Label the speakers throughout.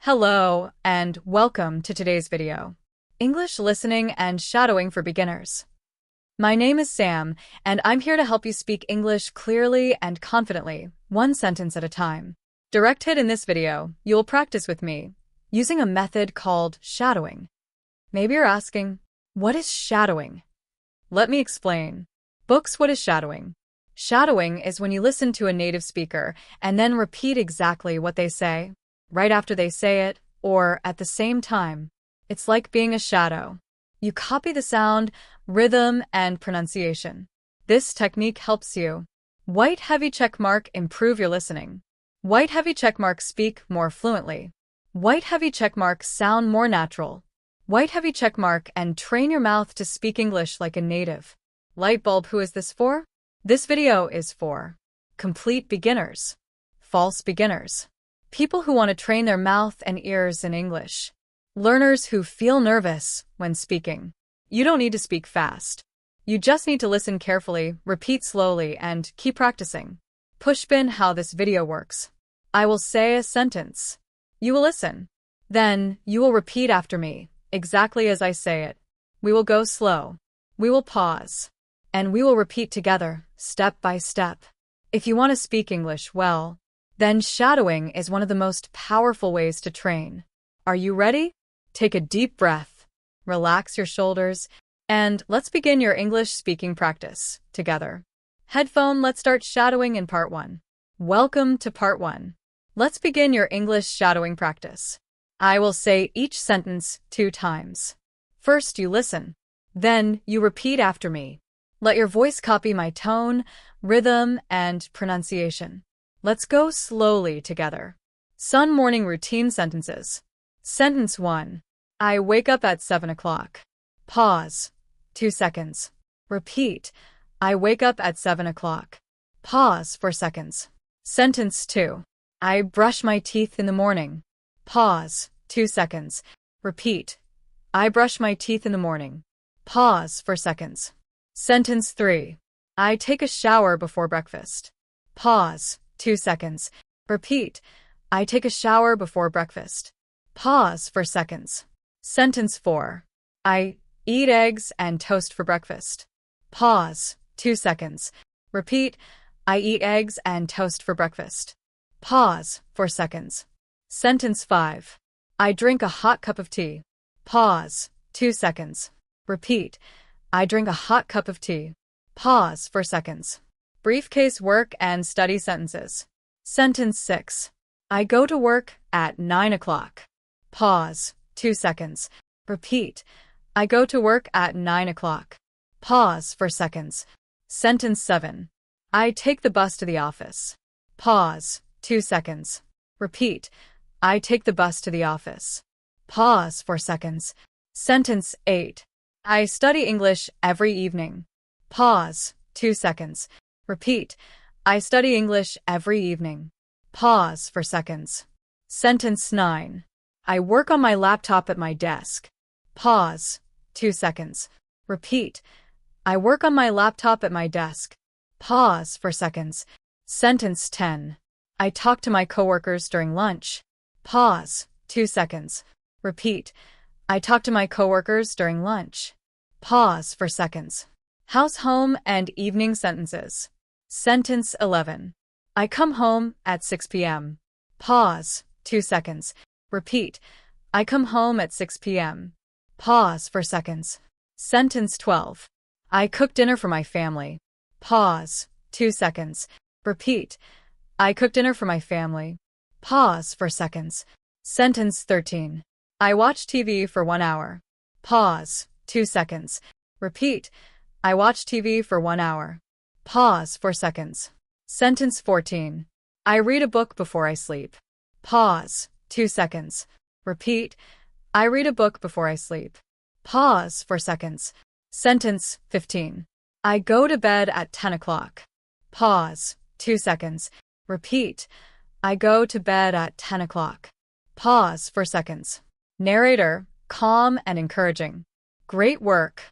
Speaker 1: Hello, and welcome to today's video. English Listening and Shadowing for Beginners. My name is Sam, and I'm here to help you speak English clearly and confidently, one sentence at a time. Direct hit in this video, you'll practice with me, using a method called shadowing. Maybe you're asking, what is shadowing? Let me explain. Books, what is shadowing? Shadowing is when you listen to a native speaker and then repeat exactly what they say, right after they say it, or at the same time. It's like being a shadow. You copy the sound, rhythm, and pronunciation. This technique helps you. White heavy check mark, improve your listening. White heavy check mark, speak more fluently. White heavy check mark, sound more natural. White heavy check mark, and train your mouth to speak English like a native. Light bulb, who is this for? This video is for complete beginners, false beginners, people who want to train their mouth and ears in English, learners who feel nervous when speaking. You don't need to speak fast. You just need to listen carefully, repeat slowly, and keep practicing. Pushpin, how this video works. I will say a sentence. You will listen. Then, you will repeat after me, exactly as I say it. We will go slow. We will pause. And we will repeat together, step by step. If you want to speak English well, then shadowing is one of the most powerful ways to train. Are you ready? Take a deep breath, relax your shoulders, and let's begin your English speaking practice together. Headphone, let's start shadowing in part 1. Welcome to part 1. Let's begin your English shadowing practice. I will say each sentence 2 times. First, you listen. Then, you repeat after me. Let your voice copy my tone, rhythm, and pronunciation. Let's go slowly together. Sun morning routine sentences. Sentence 1. I wake up at 7 o'clock. Pause. 2 seconds. Repeat. I wake up at 7 o'clock. Pause 4 seconds. Sentence 2. I brush my teeth in the morning. Pause. 2 seconds. Repeat. I brush my teeth in the morning. Pause 4 seconds. Sentence 3. I take a shower before breakfast. Pause. 2 seconds. Repeat. I take a shower before breakfast. Pause 4 seconds. Sentence 4. I eat eggs and toast for breakfast. Pause. 2 seconds. Repeat. I eat eggs and toast for breakfast. Pause 4 seconds. Sentence 5. I drink a hot cup of tea. Pause. 2 seconds. Repeat. I drink a hot cup of tea. Pause 4 seconds. Briefcase work and study sentences. Sentence 6. I go to work at 9 o'clock. Pause. 2 seconds. Repeat. I go to work at 9 o'clock. Pause 4 seconds. Sentence 7. I take the bus to the office. Pause. 2 seconds. Repeat. I take the bus to the office. Pause 4 seconds. Sentence 8. I study English every evening. Pause. 2 seconds. Repeat. I study English every evening. Pause 4 seconds. Sentence 9. I work on my laptop at my desk. Pause. 2 seconds. Repeat. I work on my laptop at my desk. Pause 4 seconds. Sentence 10. I talk to my coworkers during lunch. Pause. 2 seconds. Repeat. I talk to my coworkers during lunch. Pause 4 seconds. House, home, and evening sentences. Sentence 11. I come home at 6 p.m. Pause. 2 seconds. Repeat. I come home at 6 p.m. Pause 4 seconds. Sentence 12. I cook dinner for my family. Pause. 2 seconds. Repeat. I cook dinner for my family. Pause 4 seconds. Sentence 13. I watch TV for 1 hour. Pause. 2 seconds. Repeat. I watch TV for 1 hour. Pause 4 seconds. Sentence 14. I read a book before I sleep. Pause. 2 seconds. Repeat. I read a book before I sleep. Pause 4 seconds. Sentence 15. I go to bed at 10 o'clock. Pause. 2 seconds. Repeat. I go to bed at 10 o'clock. Pause 4 seconds. Narrator, calm and encouraging. Great work.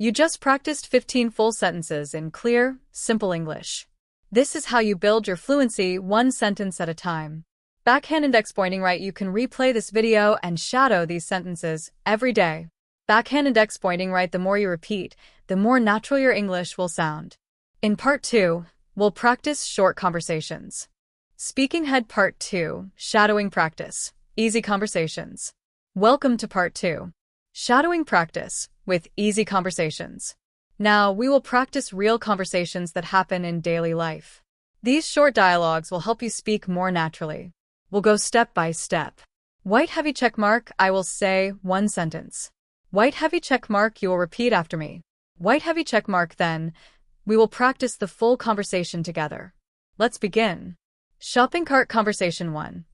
Speaker 1: You just practiced 15 full sentences in clear, simple English. This is how you build your fluency one sentence at a time. Backhand index pointing right. You can replay this video and shadow these sentences every day. Backhand index pointing right. The more you repeat, the more natural your English will sound. In Part 2, we'll practice short conversations. Speaking Head Part 2, Shadowing Practice, Easy Conversations. Welcome to Part 2, Shadowing Practice with Easy Conversations. Now, we will practice real conversations that happen in daily life. These short dialogues will help you speak more naturally. We'll go step by step. White heavy check mark. I will say one sentence. White heavy check mark. You will repeat after me. White heavy check mark. Then, we will practice the full conversation together. Let's begin. Shopping cart conversation 1.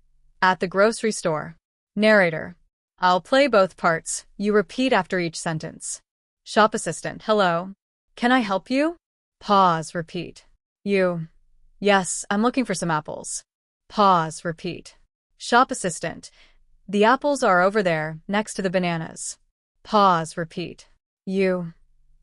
Speaker 1: At the grocery store. Narrator. I'll play both parts. You repeat after each sentence. Shop assistant. Hello. Can I help you? Pause. Repeat. You. Yes, I'm looking for some apples. Pause. Repeat. Shop assistant. The apples are over there, next to the bananas. Pause. Repeat. You.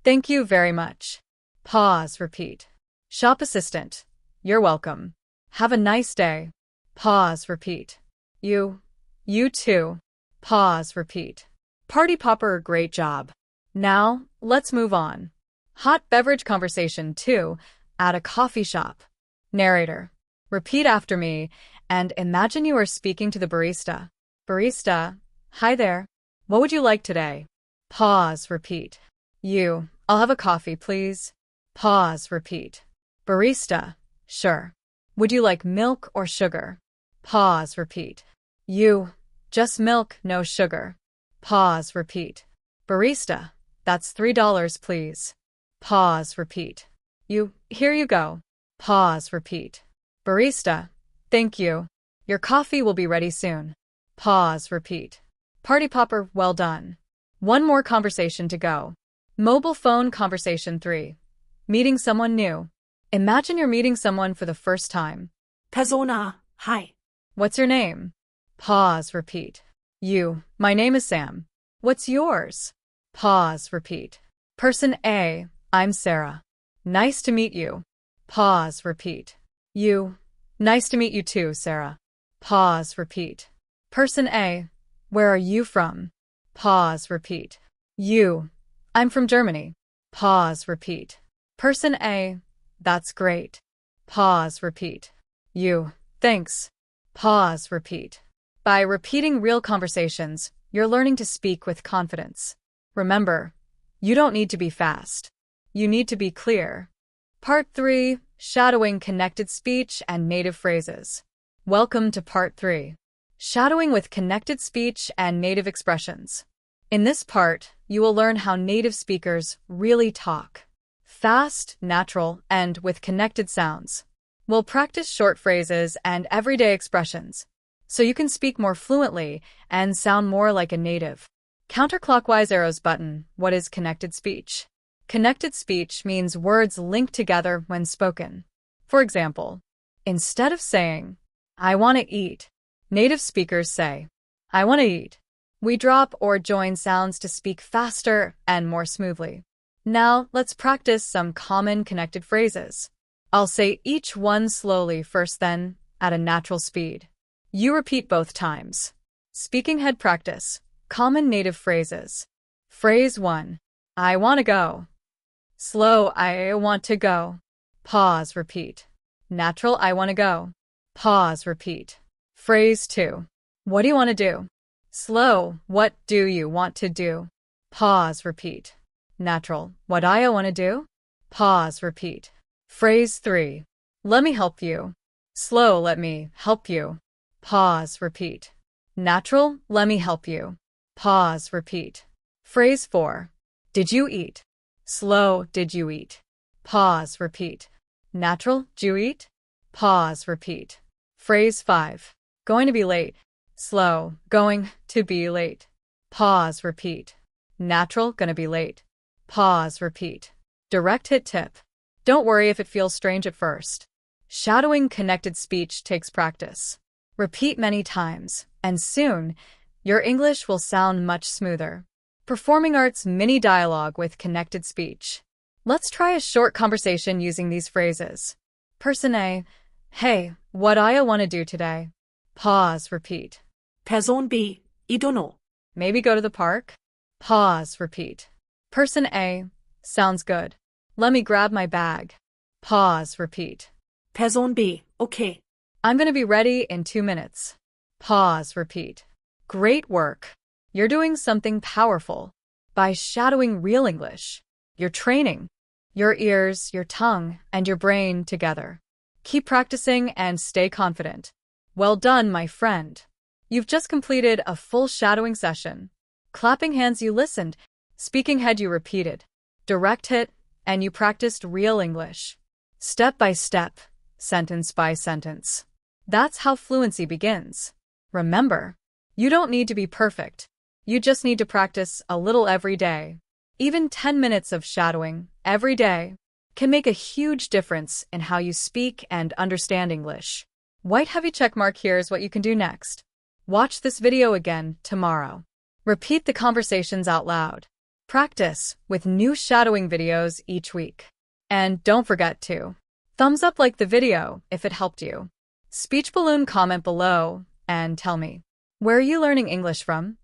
Speaker 1: Thank you very much. Pause. Repeat. Shop assistant. You're welcome. Have a nice day. Pause. Repeat. You. You too. Pause. Repeat. Party popper. Great job. Now, let's move on. Hot beverage conversation 2. At a coffee shop. Narrator. Repeat after me and imagine you are speaking to the barista. Barista. Hi there. What would you like today? Pause. Repeat. You. I'll have a coffee, please. Pause. Repeat. Barista. Sure. Would you like milk or sugar? Pause. Repeat. You. Just milk, no sugar. Pause. Repeat. Barista. That's $3, please. Pause. Repeat. You. Here you go. Pause. Repeat. Barista. Thank you. Your coffee will be ready soon. Pause. Repeat. Party popper. Well done. One more conversation to go. Mobile phone conversation 3. Meeting someone new. Imagine you're meeting someone for the first time.
Speaker 2: Persona. Hi.
Speaker 1: What's your name? Pause. Repeat. You. My name is Sam. What's yours? Pause. Repeat. Person A. I'm Sarah. Nice to meet you. Pause. Repeat. You. Nice to meet you too, Sarah. Pause. Repeat. Person A. Where are you from? Pause. Repeat. You. I'm from Germany. Pause. Repeat. Person A. That's great. Pause. Repeat. You. Thanks. Pause. Repeat. By repeating real conversations, you're learning to speak with confidence. Remember, you don't need to be fast. You need to be clear. Part 3. Shadowing connected speech and native phrases. Welcome to Part 3. Shadowing with connected speech and native expressions. In this part, you will learn how native speakers really talk. Fast, natural, and with connected sounds. We'll practice short phrases and everyday expressions, so you can speak more fluently and sound more like a native. Counterclockwise arrows button. What is connected speech? Connected speech means words linked together when spoken. For example, instead of saying, I want to eat, native speakers say, I want to eat. We drop or join sounds to speak faster and more smoothly. Now, let's practice some common connected phrases. I'll say each one slowly first, then at a natural speed. You repeat both times. Speaking head practice. Common native phrases. Phrase 1. I want to go. Slow, I want to go. Pause, repeat. Natural, I want to go. Pause, repeat. Phrase 2. What do you want to do? Slow, what do you want to do? Pause, repeat. Natural, what I want to do? Pause, repeat. Phrase 3. Let me help you. Slow, let me help you. Pause, repeat. Natural, let me help you. Pause, repeat. Phrase 4. Did you eat? Slow, did you eat? Pause, repeat. Natural, did you eat? Pause, repeat. Phrase 5. Going to be late. Slow, going to be late. Pause, repeat. Natural, gonna be late. Pause, repeat. Direct hit tip. Don't worry if it feels strange at first. Shadowing connected speech takes practice. Repeat many times, and soon, your English will sound much smoother. Performing arts mini dialogue with connected speech. Let's try a short conversation using these phrases. Person A. Hey, what I want to do today? Pause, repeat.
Speaker 2: Person B, I don't know.
Speaker 1: Maybe go to the park? Pause, repeat. Person A, sounds good. Let me grab my bag. Pause, repeat.
Speaker 2: Person B, okay.
Speaker 1: I'm going to be ready in 2 minutes. Pause, repeat. Great work. You're doing something powerful. By shadowing real English, you're training your ears, your tongue, and your brain together. Keep practicing and stay confident. Well done, my friend. You've just completed a full shadowing session. Clapping hands, you listened. Speaking head, you repeated. Direct hit, and you practiced real English. Step by step, sentence by sentence. That's how fluency begins. Remember, you don't need to be perfect. You just need to practice a little every day. Even 10 minutes of shadowing every day can make a huge difference in how you speak and understand English. White heavy check mark. Here's what you can do next. Watch this video again tomorrow. Repeat the conversations out loud. Practice with new shadowing videos each week. And don't forget to thumbs up like the video if it helped you. Speech balloon, comment below and tell me, where are you learning English from?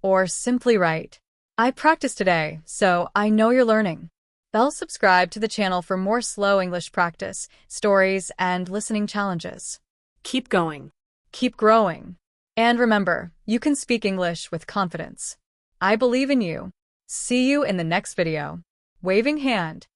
Speaker 1: Or simply write, I practiced today, so I know you're learning. Bell, subscribe to the channel for more slow English practice, stories, and listening challenges.
Speaker 2: Keep going.
Speaker 1: Keep growing. And remember, you can speak English with confidence. I believe in you. See you in the next video. Waving hand.